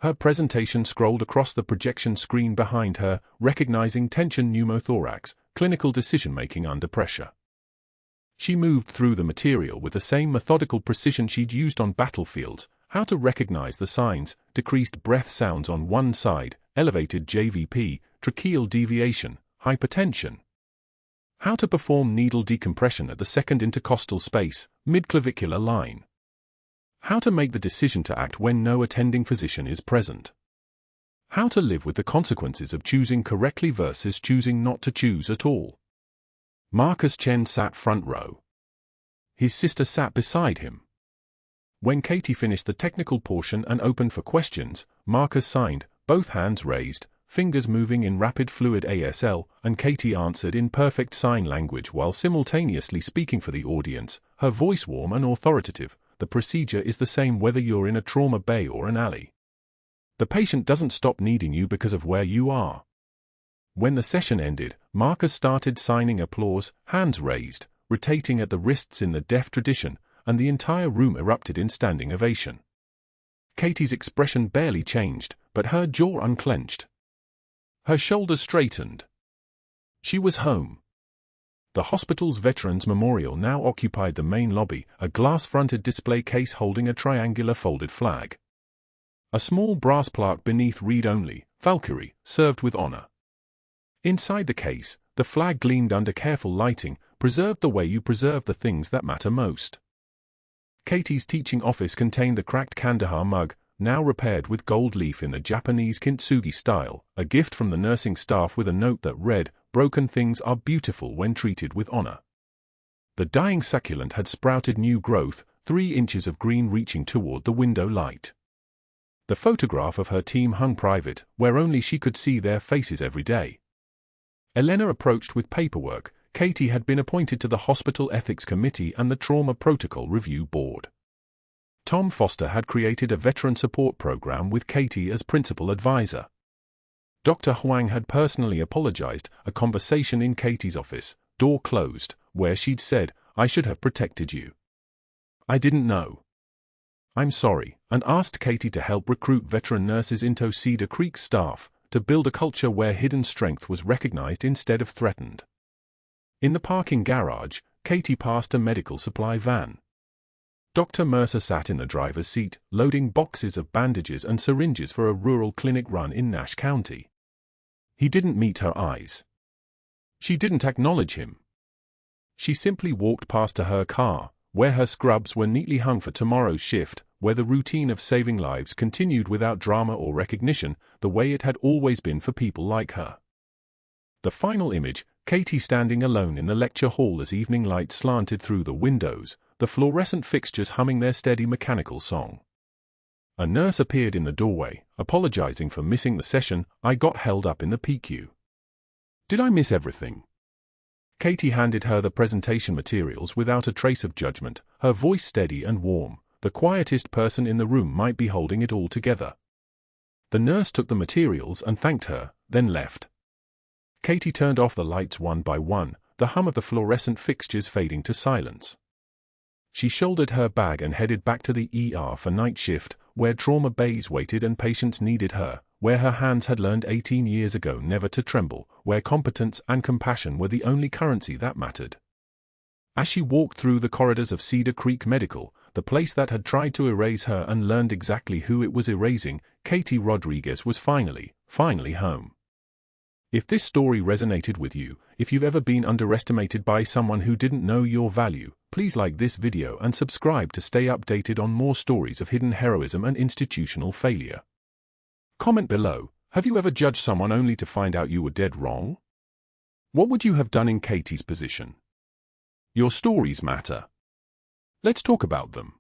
A: Her presentation scrolled across the projection screen behind her, recognizing tension pneumothorax, clinical decision-making under pressure. She moved through the material with the same methodical precision she'd used on battlefields, how to recognize the signs, decreased breath sounds on one side, elevated JVP, tracheal deviation, hypertension. How to perform needle decompression at the second intercostal space, midclavicular line. How to make the decision to act when no attending physician is present. How to live with the consequences of choosing correctly versus choosing not to choose at all. Marcus Chen sat front row. His sister sat beside him. When Katie finished the technical portion and opened for questions, Marcus signed, both hands raised, fingers moving in rapid fluid ASL, and Katie answered in perfect sign language while simultaneously speaking for the audience, her voice warm and authoritative. The procedure is the same whether you're in a trauma bay or an alley. The patient doesn't stop needing you because of where you are. When the session ended, Marcus started signing applause, hands raised, rotating at the wrists in the deaf tradition, and the entire room erupted in standing ovation. Katie's expression barely changed, but her jaw unclenched. Her shoulders straightened. She was home. The hospital's Veterans Memorial now occupied the main lobby, a glass-fronted display case holding a triangular folded flag. A small brass plaque beneath read only, Valkyrie, served with honor. Inside the case, the flag gleamed under careful lighting, preserved the way you preserve the things that matter most. Katie's teaching office contained the cracked Kandahar mug, now repaired with gold leaf in the Japanese kintsugi style, a gift from the nursing staff with a note that read, "Broken things are beautiful when treated with honor." The dying succulent had sprouted new growth, 3 inches of green reaching toward the window light. The photograph of her team hung private, where only she could see their faces every day. Elena approached with paperwork. Katie had been appointed to the Hospital Ethics Committee and the Trauma Protocol Review Board. Tom Foster had created a veteran support program with Katie as principal advisor. Dr. Huang had personally apologized, a conversation in Katie's office, door closed, where she'd said, "I should have protected you. I didn't know. I'm sorry," and asked Katie to help recruit veteran nurses into Cedar Creek staff, to build a culture where hidden strength was recognized instead of threatened. In the parking garage, Katie passed a medical supply van. Dr. Mercer sat in the driver's seat, loading boxes of bandages and syringes for a rural clinic run in Nash County. He didn't meet her eyes. She didn't acknowledge him. She simply walked past to her car, where her scrubs were neatly hung for tomorrow's shift, where the routine of saving lives continued without drama or recognition, the way it had always been for people like her. The final image, Katie standing alone in the lecture hall as evening light slanted through the windows, the fluorescent fixtures humming their steady mechanical song. A nurse appeared in the doorway, apologizing for missing the session. "I got held up in the PQ. Did I miss everything?" Katie handed her the presentation materials without a trace of judgment, her voice steady and warm. The quietest person in the room might be holding it all together. The nurse took the materials and thanked her, then left. Katie turned off the lights one by one, the hum of the fluorescent fixtures fading to silence. She shouldered her bag and headed back to the ER for night shift, where trauma bays waited and patients needed her, where her hands had learned 18 years ago never to tremble, where competence and compassion were the only currency that mattered. As she walked through the corridors of Cedar Creek Medical, the place that had tried to erase her and learned exactly who it was erasing, Katie Rodriguez was finally home. If this story resonated with you, if you've ever been underestimated by someone who didn't know your value, please like this video and subscribe to stay updated on more stories of hidden heroism and institutional failure. Comment below, have you ever judged someone only to find out you were dead wrong? What would you have done in Katie's position? Your stories matter. Let's talk about them.